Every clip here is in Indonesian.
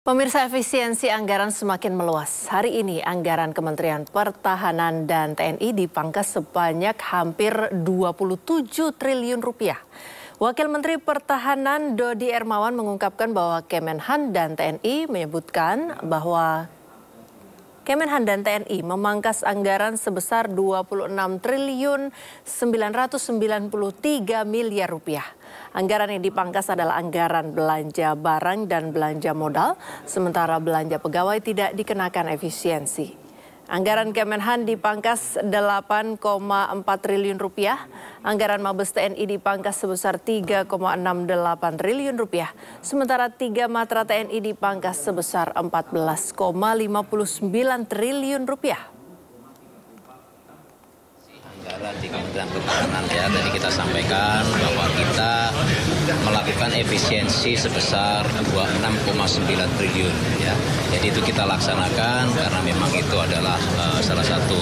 Pemirsa, efisiensi anggaran semakin meluas. Hari ini anggaran Kementerian Pertahanan dan TNI dipangkas sebanyak hampir 27 triliun rupiah. Wakil Menteri Pertahanan Dodi Ermawan mengungkapkan bahwa Kemenhan dan TNI menyebutkan bahwa Kemenhan dan TNI memangkas anggaran sebesar 26 triliun 993 miliar rupiah. Anggaran yang dipangkas adalah anggaran belanja barang dan belanja modal, sementara belanja pegawai tidak dikenakan efisiensi. Anggaran Kemenhan dipangkas 8,4 triliun rupiah, anggaran Mabes TNI dipangkas sebesar 3,68 triliun rupiah, sementara 3 Matra TNI dipangkas sebesar 14,59 triliun rupiah. Anggaran di Kementerian Pertahanan ya, tadi kita sampaikan bahwa kita melakukan efisiensi sebesar 26,9 triliun ya. Jadi itu kita laksanakan karena memang itu adalah salah satu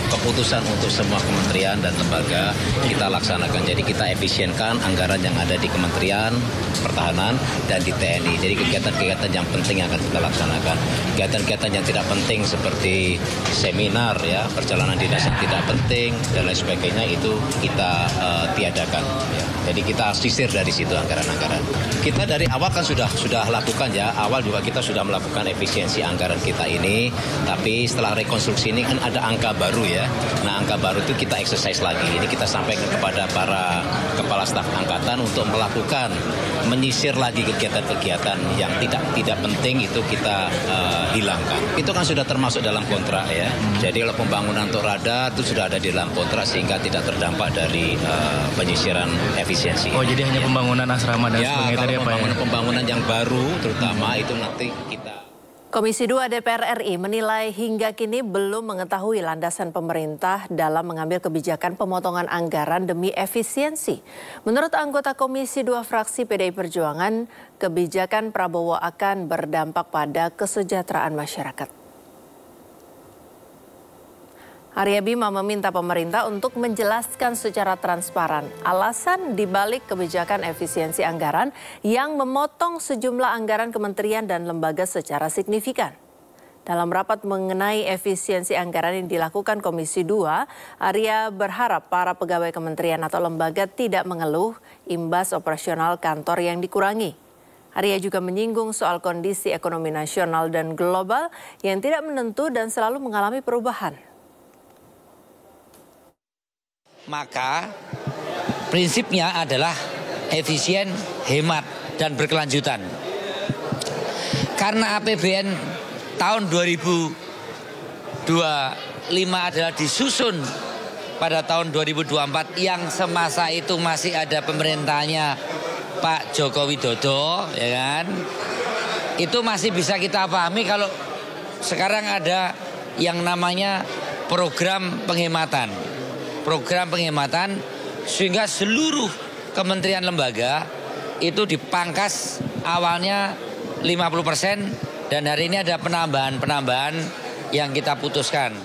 keputusan untuk semua kementerian dan lembaga kita laksanakan. Jadi kita efisienkan anggaran yang ada di Kementerian Pertahanan dan di TNI. Jadi kegiatan-kegiatan yang penting yang akan kita laksanakan. Kegiatan-kegiatan yang tidak penting seperti seminar ya, perjalanan dinas yang tidak penting dan lain sebagainya itu kita tiadakan. Ya. Jadi kita sisir dari situ anggaran-anggaran. Kita dari awal kan sudah lakukan ya. Awal juga kita sudah melakukan efisiensi anggaran kita ini. Tapi setelah rekonstruksi ini kan ada angka baru ya. Nah, angka baru itu kita exercise lagi. Ini kita sampaikan kepada para kepala staf angkatan untuk melakukan menyisir lagi kegiatan-kegiatan yang tidak penting itu kita hilangkan. Itu kan sudah termasuk dalam kontrak ya. Jadi kalau pembangunan untuk radar itu sudah ada di dalam kontrak sehingga tidak terdampak dari penyisiran efisiensi. Oh, jadi hanya pembangunan asrama dan sebagainya tadi apa ya? Pembangunan yang baru terutama itu nanti kita. Komisi 2 DPR RI menilai hingga kini belum mengetahui landasan pemerintah dalam mengambil kebijakan pemotongan anggaran demi efisiensi. Menurut anggota Komisi 2 fraksi PDI Perjuangan, kebijakan Prabowo akan berdampak pada kesejahteraan masyarakat. Arya Bima meminta pemerintah untuk menjelaskan secara transparan alasan dibalik kebijakan efisiensi anggaran yang memotong sejumlah anggaran kementerian dan lembaga secara signifikan. Dalam rapat mengenai efisiensi anggaran yang dilakukan Komisi 2, Arya berharap para pegawai kementerian atau lembaga tidak mengeluh imbas operasional kantor yang dikurangi. Arya juga menyinggung soal kondisi ekonomi nasional dan global yang tidak menentu dan selalu mengalami perubahan. Maka prinsipnya adalah efisien, hemat, dan berkelanjutan. Karena APBN tahun 2025 adalah disusun pada tahun 2024 yang semasa itu masih ada pemerintahnya Pak Joko Widodo, ya kan? Itu masih bisa kita pahami kalau sekarang ada yang namanya program penghematan sehingga seluruh kementerian lembaga itu dipangkas awalnya 50% dan hari ini ada penambahan yang kita putuskan.